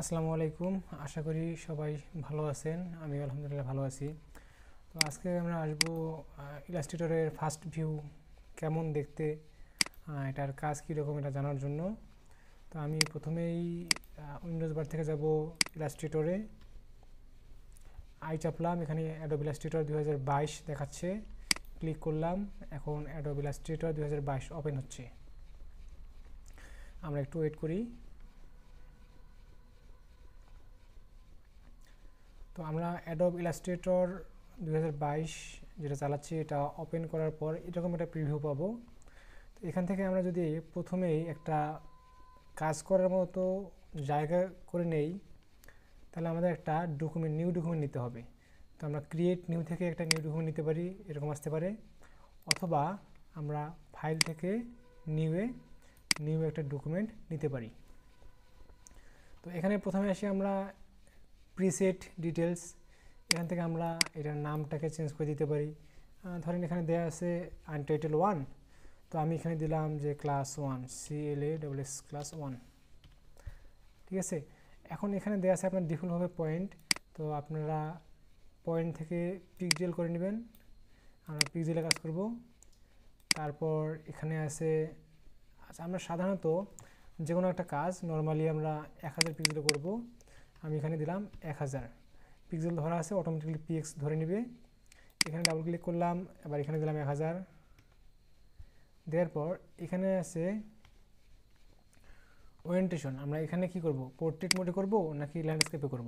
আসসালামু আলাইকুম। আশা করি সবাই ভালো আছেন। আমি আলহামদুলিল্লাহ ভালো আছি। তো আজকে আমরা আসবো ইলাস্ট্রেটরের ফার্স্ট ভিউ কেমন দেখতে, এটার কাজ কীরকম এটা জানার জন্য। তো আমি প্রথমেই উইন্ডোজ বার থেকে যাব ইলাস্ট্রেটরে, চাপলাম, এখানে অ্যাডোব ইলাস্ট্রেটর 2022 দেখাচ্ছে, ক্লিক করলাম। এখন অ্যাডোব ইলাস্ট্রেটর 2022 ওপেন হচ্ছে। আমরা একটু ওয়েট করি। তো আমরা অ্যাডোব ইলাস্ট্রেটর 2022 যেটা চালাচ্ছি, এটা ওপেন করার পর এরকম একটা প্রিভিউ পাবো। তো এখান থেকে আমরা যদি প্রথমেই একটা কাজ করার মতো জায়গা করে নেই, তাহলে আমাদের একটা নিউ ডকুমেন্ট নিতে হবে। তো আমরা ক্রিয়েট নিউ থেকে একটা নিউ ডকুমেন্ট নিতে পারি, এরকম আসতে পারে। অথবা আমরা ফাইল থেকে নিউ একটা ডকুমেন্ট নিতে পারি। তো এখানে প্রথমে আসি আমরা প্রিসেট ডিটেলস, এখান থেকে আমরা এটার নামটাকে চেঞ্জ করে দিতে পারি। ধরেন এখানে দেওয়া আছে আনটাইটেল 1, তো আমি এখানে দিলাম যে ক্লাস 1, CLASS ক্লাস 1। ঠিক আছে, এখন এখানে দেওয়া আছে আপনার ডিফল্টভাবে পয়েন্ট, তো আপনারা পয়েন্ট থেকে পিক্সেল করে নেবেন। আমরা পিক্সেলে কাজ করব। তারপর এখানে আছে, আচ্ছা আমরা সাধারণত যে কোনো একটা কাজ নর্মালি আমরা 1000 পিক্সেলে করব। আমি এখানে দিলাম 1000 পিক্সেল ধরা আছে, অটোমেটিক্যালি PX ধরে নেবে। এখানে ডাবল ক্লিক করলাম, এবার এখানে দিলাম 1000। দেওয়ার পর এখানে আছে ওরিয়েন্টেশন, আমরা এখানে কি করব, পোর্ট্রেট মোডে করব নাকি ল্যান্ডস্কেপে করব।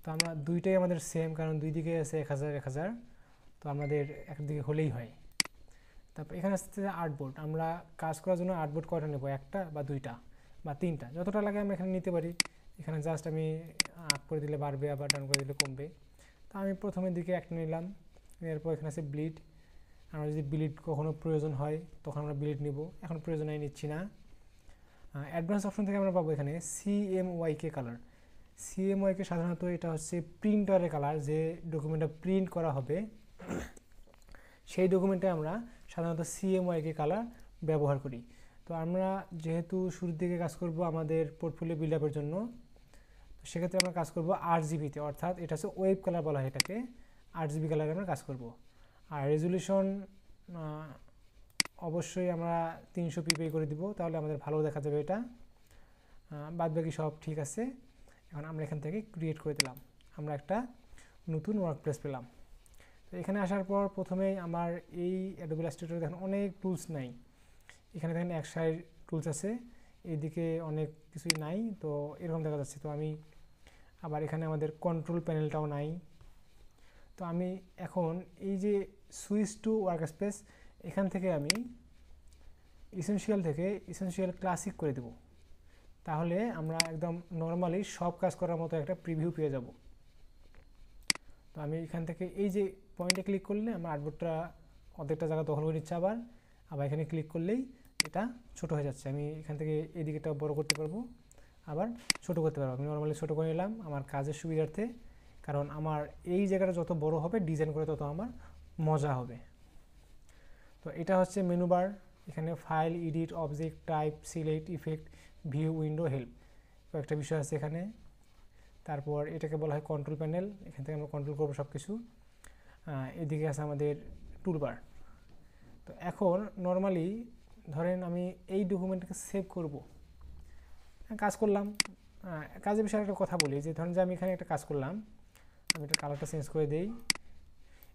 তো আমরা দুইটাই আমাদের সেম, কারণ দুই দিকে আছে 1000, তো আমাদের একদিকে হলেই হয়। তারপর এখানে আসছে আর্টবোর্ড, আমরা কাজ করার জন্য আর্টবোর্ড কয়টা নেব, একটা বা দুইটা বা তিনটা, যতটা লাগে আমরা এখানে নিতে পারি। এখানে জাস্ট আমি আপ করে দিলে বাড়বে, আবার ডাউন করে দিলে কমবে। তো আমি প্রথমের দিকে একটা নিলাম। এরপর এখানে আছে ব্লিড, আমরা যদি ব্লিড কখনো প্রয়োজন হয় তখন আমরা ব্লিড নিব, এখন প্রয়োজন হয় নিচ্ছি না। অ্যাডভান্স অপশন থেকে আমরা পাবো এখানে CMYK কালার। CMYK সাধারণত এটা হচ্ছে প্রিন্টারের কালার, যে ডকুমেন্টটা প্রিন্ট করা হবে সেই ডকুমেন্টে আমরা সাধারণত CMYK কালার ব্যবহার করি। তো আমরা যেহেতু শুরুর দিকে কাজ করব আমাদের পোর্টফোলিও বিল্ড আপের জন্য, তো সেক্ষেত্রে আমরা কাজ করব RGBতে, অর্থাৎ এটা হচ্ছে ওয়েব কালার বলা হয় এটাকে। RGB কালারে আমরা কাজ করব। আর রেজুলেশন অবশ্যই আমরা 300 ppi করে দিব, তাহলে আমাদের ভালো দেখা যাবে এটা। বাদ বাকি সব ঠিক আছে। এখন আমরা এখান থেকে ক্রিয়েট করে দিলাম, আমরা একটা নতুন ওয়ার্কপ্লেস পেলাম। তো এখানে আসার পর প্রথমেই আমার এই অ্যাডোব ইলাস্ট্রেটরে দেখেন অনেক টুলস নাই। এখানে দেখেন 100 টুলস আছে, এইদিকে অনেক কিছুই নাই, তো এরকম দেখা যাচ্ছে। তো আমি আবার এখানে আমাদের কন্ট্রোল প্যানেলটাও নাই। তো আমি এখন এই যে সুইচ টু ওয়ার্কস্পেস, এখান থেকে আমি ইসেনশিয়াল ক্লাসিক করে দেব, তাহলে আমরা একদম নর্মালি সব কাজ করার মতো একটা প্রিভিউ পেয়ে যাব। তো আমি এখান থেকে এই যে পয়েন্টে ক্লিক করলে আমার আর্টবোর্ডটা অর্ধেকটা জায়গা দখল করে নিচ্ছে, আবার এখানে ক্লিক করলেই এটা ছোট হয়ে যাচ্ছে। আমি এখান থেকে এই দিকেটা বড় করতে পারবো, আবার ছোট করতে পারবো। আমি নর্মালি ছোট করে নিলাম আমার কাজের সুবিধার্থে, কারণ আমার এই জায়গাটা যত বড় হবে ডিজাইন করে তত আমার মজা হবে। তো এটা হচ্ছে মেনু বার, এখানে file, edit, object type, select, effect, view, window, help, কয়েকটা বিষয় আছে এখানে। তারপর এটাকে বলা হয় কন্ট্রোল প্যানেল, এখান থেকে আমরা কন্ট্রোল করবো সব কিছু। এদিকে আছে আমাদের টুলবার। তো এখন নর্মালি ধরেন আমি এই ডকুমেন্টটাকে সেভ করব, কাজ করলাম। কাজের বিষয়ে একটা কথা বলি, যে ধরেন যে আমি এখানে একটা কাজ করলাম, আমি এটা কালারটা চেঞ্জ করে দেই।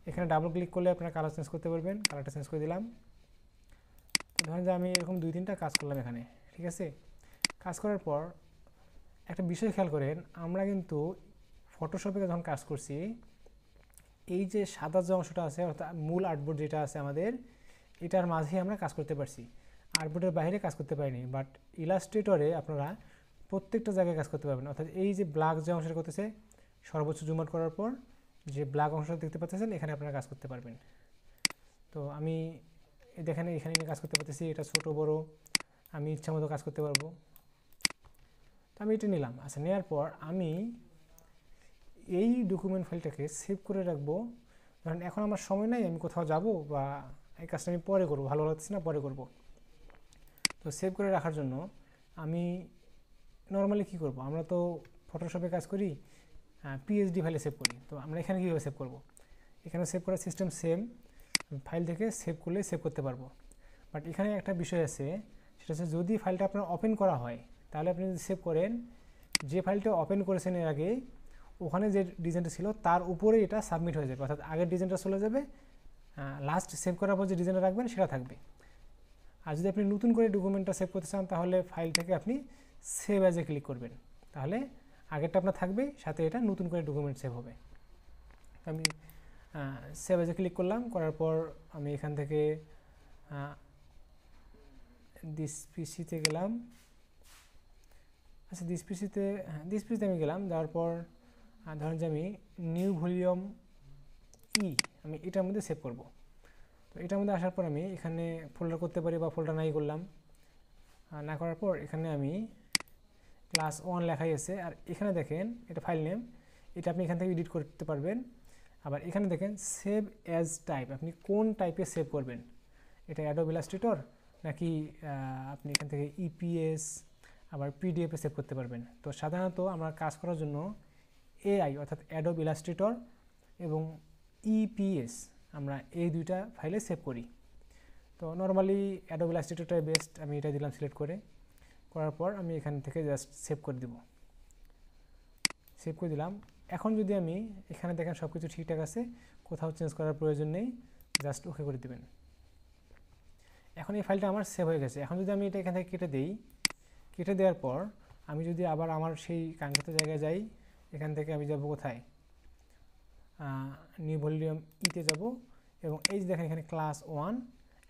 এখানে ডাবল ক্লিক করলে আপনারা কালার চেঞ্জ করতে পারবেন, কালারটা চেঞ্জ করে দিলাম। তো ধরেন যে আমি এরকম 2-3টা কাজ করলাম এখানে, ঠিক আছে। কাজ করার পর একটা বিষয় খেয়াল করেন, আমরা কিন্তু ফটোশপে যখন কাজ করছি, এই যে সাদা যে অংশটা আছে অর্থাৎ মূল আর্টবোর্ড যেটা আছে আমাদের, এটার মাঝেই আমরা কাজ করতে পারছি, আর্টবোর্ডের বাইরে কাজ করতে পারিনি। বাট ইলাস্ট্রেটরে আপনারা প্রত্যেকটা জায়গায় কাজ করতে পারবেন, অর্থাৎ এই যে ব্ল্যাক যে অংশটা করতেছে, সর্বোচ্চ জুম আউট করার পর যে ব্ল্যাক অংশটা দেখতে পাচ্ছেন, এখানে আপনারা কাজ করতে পারবেন। তো আমি এখানে কাজ করতে পারতেছি, এটা ছোট বড় আমি ইচ্ছা মতো কাজ করতে পারবো। তো আমি এটা নিলাম। আচ্ছা, নেওয়ার পর আমি এই ডকুমেন্ট ফাইলটাকে সেভ করে রাখবো। কারণ এখন আমার সময় নাই, আমি কোথাও যাব বা এই কাজটা আমি পরে করবো, ভালো লাগছে না পরে করব। তো সেভ করে রাখার জন্য আমি নর্মালি কি করব, আমরা তো ফটোশপে কাজ করি, পিএসডি ফাইলে সেভ করি। তো আমরা এখানে কীভাবে সেভ করব? এখানে সেভ করার সিস্টেম সেম, ফাইল থেকে সেভ করলে সেভ করতে পারবো। বাট এখানে একটা বিষয় আছে, সেটা হচ্ছে যদি ফাইলটা আপনার ওপেন করা হয়, তাহলে আপনি যদি সেভ করেন, যে ফাইলটা ওপেন করেছেন এর আগে, ওখানে যে ডিজাইনটা ছিল তার উপরে এটা সাবমিট হয়ে যাবে, অর্থাৎ আগের ডিজাইনটা চলে যাবে, লাস্ট সেভ করার পর যে ডিজাইনটা রাখবেন সেটা থাকবে। আর যদি আপনি নতুন করে ডকুমেন্টটা সেভ করতে চান, তাহলে ফাইল থেকে আপনি সেভ অ্যাজে ক্লিক করবেন, তাহলে আগেরটা আপনার থাকবে, সাথে এটা নতুন করে ডকুমেন্ট সেভ হবে। আমি সেভ অ্যাজে ক্লিক করলাম, করার পর আমি এখান থেকে দিস পিসিতে গেলাম। আচ্ছা, দিস পিসিতে আমি গেলাম, যাওয়ার পর ধরেন যে আমি নিউ ভলিউম আমি এটার মধ্যে সেভ করব। তো এটার মধ্যে আসার পর আমি এখানে ফোল্ডার করতে পারি বা ফোল্ডার নাই করলাম, না করার পর এখানে আমি ক্লাস 1 লেখাই আছে। আর এখানে দেখেন এটা ফাইল নেম, এটা আপনি এখান থেকে এডিট করতে পারবেন। আবার এখানে দেখেন সেভ অ্যাজ টাইপ, আপনি কোন টাইপে সেভ করবেন, এটা অ্যাডোব ইলাস্ট্রেটর নাকি আপনি এখান থেকে ইপিএস আবার পিডিএফে সেভ করতে পারবেন। তো সাধারণত আমরা কাজ করার জন্য এআই অর্থাৎ অ্যাডোব ইলাস্ট্রেটর এবং ইপিএস আমরা এই দুইটা ফাইলে সেভ করি। তো নর্মালি অ্যাডোব ইলাস্ট্রেটরটাই বেস্ট, আমি এটা দিলাম সিলেক্ট করার পর আমি এখান থেকে জাস্ট সেভ করে দিব, সেভ করে দিলাম। এখন যদি আমি এখানে দেখেন সব কিছু ঠিকঠাক আছে, কোথাও চেঞ্জ করার প্রয়োজন নেই, জাস্ট ওকে করে দেবেন। এখন এই ফাইলটা আমার সেভ হয়ে গেছে। এখন যদি আমি এটা এখান থেকে কেটে দিই, কেটে দেওয়ার পর আমি যদি আবার আমার সেই কাঙ্ক্ষিত জায়গায় যাই, এখান থেকে আমি যাব কোথায়, নিউ ভলিউম ইতে যাব, এবং এই যে দেখেন এখানে ক্লাস 1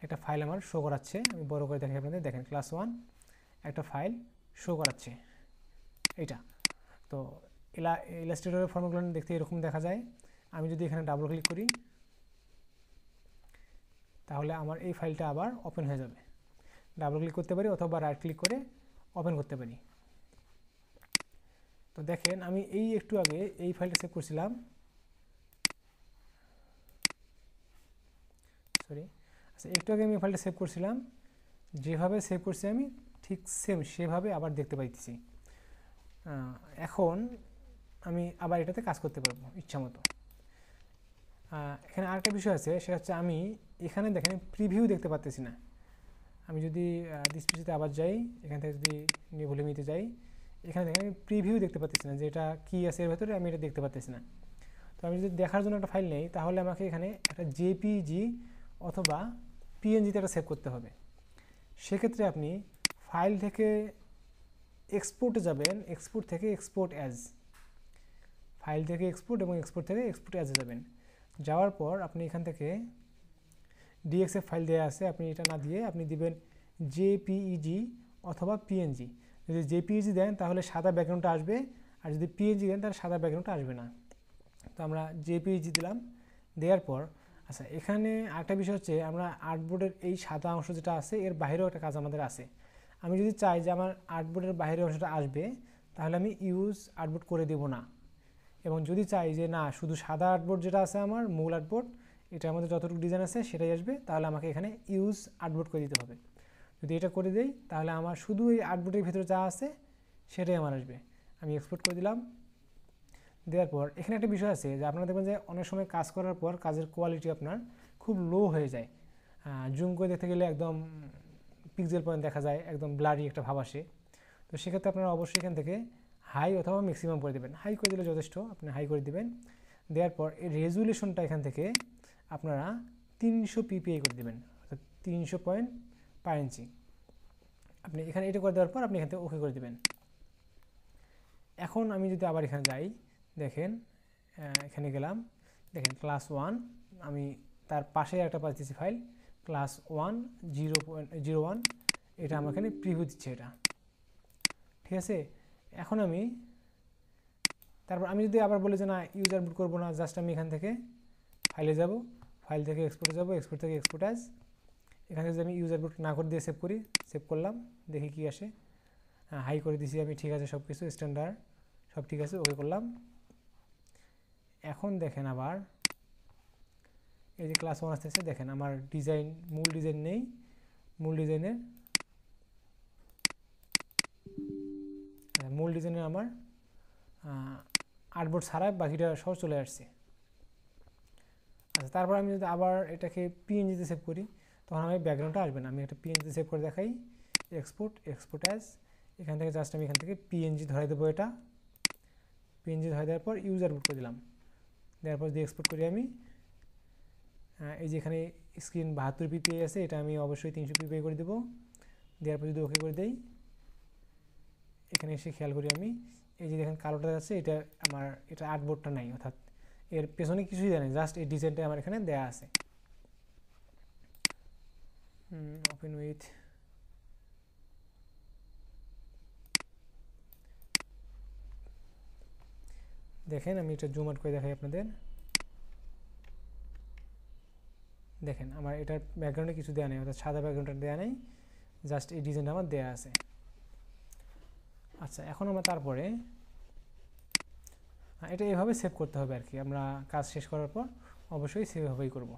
একটা ফাইল আমার শো করাচ্ছে। আমি বড় করে দেখি আপনাদের, দেখেন ক্লাস 1 একটা ফাইল শো করাচ্ছে এইটা। তো ইলাস্ট্রেটরের ফর্মগুলো দেখতে এরকম দেখা যায়। আমি যদি এখানে ডাবল ক্লিক করি, তাহলে আমার এই ফাইলটা আবার ওপেন হয়ে যাবে। ডাবল ক্লিক করতে পারি অথবা রাইট ক্লিক করে ওপেন করতে পারি। তো দেখেন আমি এই একটু আগে এই ফাইলটা সেভ করছিলাম, আচ্ছা একটু আগে আমি ফাইলটা সেভ করছিলাম, যেভাবে সেভ করছি আমি ঠিক সেম সেভাবে আবার দেখতে পাইতেছি। এখন আমি আবার এটাতে কাজ করতে পারবো ইচ্ছা মতো। এখানে আরেকটা বিষয় আছে, সেটা হচ্ছে আমি এখানে দেখেন প্রিভিউ দেখতে পাচ্তেছি না। আমি যদি ডিসপ্লেতে আবার যাই, এখান থেকে যদি নিউ ভলিউমিতে যাই, এখানে দেখেন আমি প্রিভিউ দেখতে পাচ্তেছি না, যে এটা কী আছে এর ভেতরে, আমি এটা দেখতে পাচ্তেছি না। তো আমি যদি দেখার জন্য একটা ফাইল নেই, তাহলে আমাকে এখানে একটা জেপিজি অথবা পিএনজিতে একটা সেভ করতে হবে। সেক্ষেত্রে আপনি ফাইল থেকে এক্সপোর্টে যাবেন, এক্সপোর্ট থেকে এক্সপোর্ট অ্যাজ, ফাইল থেকে এক্সপোর্ট এবং এক্সপোর্ট থেকে এক্সপোর্ট অ্যাজে যাবেন। যাওয়ার পর আপনি এখান থেকে ডিএক্সএফ ফাইল দেওয়া আছে, আপনি এটা না দিয়ে আপনি দিবেন জেপিইজি অথবা পিএনজি। যদি জেপিইজি দেন তাহলে সাদা ব্যাকগ্রাউন্ডটা আসবে, আর যদি পিএনজি দেন তাহলে সাদা ব্যাকগ্রাউন্ডটা আসবে না। তো আমরা জেপিইজি দিলাম, দেওয়ার পর আচ্ছা এখানে আরেকটা বিষয় হচ্ছে, আমরা আর্টবোর্ডের এই সাদা অংশ যেটা আছে এর বাইরেও একটা কাজ আমাদের আছে। আমি যদি চাই যে আমার আর্টবোর্ডের বাইরের অংশটা আসবে, তাহলে আমি ইউজ আর্টবোর্ড করে দেব না। এবং যদি চাই যে না শুধু সাদা আর্টবোর্ড যেটা আছে আমার মূল আর্টবোর্ড, এটার মধ্যে যতটুকু ডিজাইন আছে সেটাই আসবে, তাহলে আমাকে এখানে ইউজ আর্টবোর্ড করে দিতে হবে। যদি এটা করে দেই, তাহলে আমার শুধু এই আর্টবোর্ডের ভিতরে যা আছে সেটাই আমার আসবে। আমি এক্সপোর্ট করে দিলাম, দেওয়ার পর এখানে একটা বিষয় আছে যে আপনারা দেখবেন যে অনেক সময় কাজ করার পর কাজের কোয়ালিটি আপনার খুব লো হয়ে যায়, জুম করে দেখতে গেলে একদম পিক্সেল পয়েন্ট দেখা যায়, একদম ব্লারি একটা ভাব আসে। তো সেক্ষেত্রে আপনারা অবশ্যই এখান থেকে হাই অথবা ম্যাক্সিমাম করে দেবেন। হাই করে দিলে যথেষ্ট, আপনি হাই করে দেবেন। দেওয়ার পর এই রেজুলেশনটা এখান থেকে আপনারা 300 পিপিআই করে দেবেন, অর্থাৎ 300.5 ইঞ্চি। আপনি এখানে এটা করে দেওয়ার পর আপনি এখান থেকে ওকে করে দেবেন। এখন আমি যদি আবার এখানে যাই, দেখেন এখানে গেলাম, দেখেন ক্লাস 1, আমি তার পাশে একটা পাচ্ছি ফাইল ক্লাস 1.0.01, এটা আমার এখানে প্রিভিউ দিচ্ছে এটা, ঠিক আছে। এখন আমি তারপর আমি যদি আবার বলি যে না ইউজার বুট করবো না, জাস্ট আমি এখান থেকে ফাইলে যাব, ফাইল থেকে এক্সপোর্টে যাব, এক্সপোর্ট থেকে এক্সপোর্ট অ্যাজ, এখানে যদি আমি ইউজার বুট না করে দিয়ে সেভ করি, সেভ করলাম, দেখি কি আসে। হাই করে দিছি আমি, ঠিক আছে, সব কিছু স্ট্যান্ডার্ড সব ঠিক আছে, ওকে করলাম। এখন দেখেন আবার এই যে ক্লাস 1 আসতেছে, দেখেন আমার ডিজাইন মূল ডিজাইন নেই, মূল ডিজাইনের আমার আর্টবোর্ড ছাড়া বাকিটা সব চলে আসছে। আচ্ছা, তারপর আমি যদি আবার এটাকে পিএনজিতে সেভ করি তখন আমি ব্যাকগ্রাউন্ডটা আসবে না। আমি একটা পিএনজিতে সেভ করে দেখাই, এক্সপোর্ট অ্যাজ, এখান থেকে জাস্ট আমি এখান থেকে পিএনজি ধরাই দেবো। এটা পিএনজি ধরাই দেওয়ার পর ইউজার বুট করে দিলাম, দেওয়ার পর যদি এক্সপোর্ট করি আমি, এই যে এখানে স্ক্রিন 72 পিপিআই আছে, এটা আমি অবশ্যই 300 পিপিআই করে দেবো। দেওয়ার পর যদি ওকে করে দেই, এখানে এসে খেয়াল করি আমি, এই যে দেখেন কালোটা যাচ্ছে, এটা আমার এটা আর্টবোর্ডটা নাই, অর্থাৎ এর পেছনে কিছুই দেয় না, জাস্ট এই ডিজাইনটা আমার এখানে দেয়া আছে। ওপেন উইথ, দেখেন আমি এটা জুম আউট করে দেখাই আপনাদের। দেখেন আমার এটার ব্যাকগ্রাউন্ডে কিছু দেওয়া নেই, অর্থাৎ সাদা ব্যাকগ্রাউন্ডটা দেওয়া নেই, জাস্ট এই ডিজাইনটা আমার দেওয়া আছে। আচ্ছা, এখন আমরা তারপরে এটা এভাবে সেভ করতে হবে আর কি। আমরা কাজ শেষ করার পর অবশ্যই সেভাবেই করব।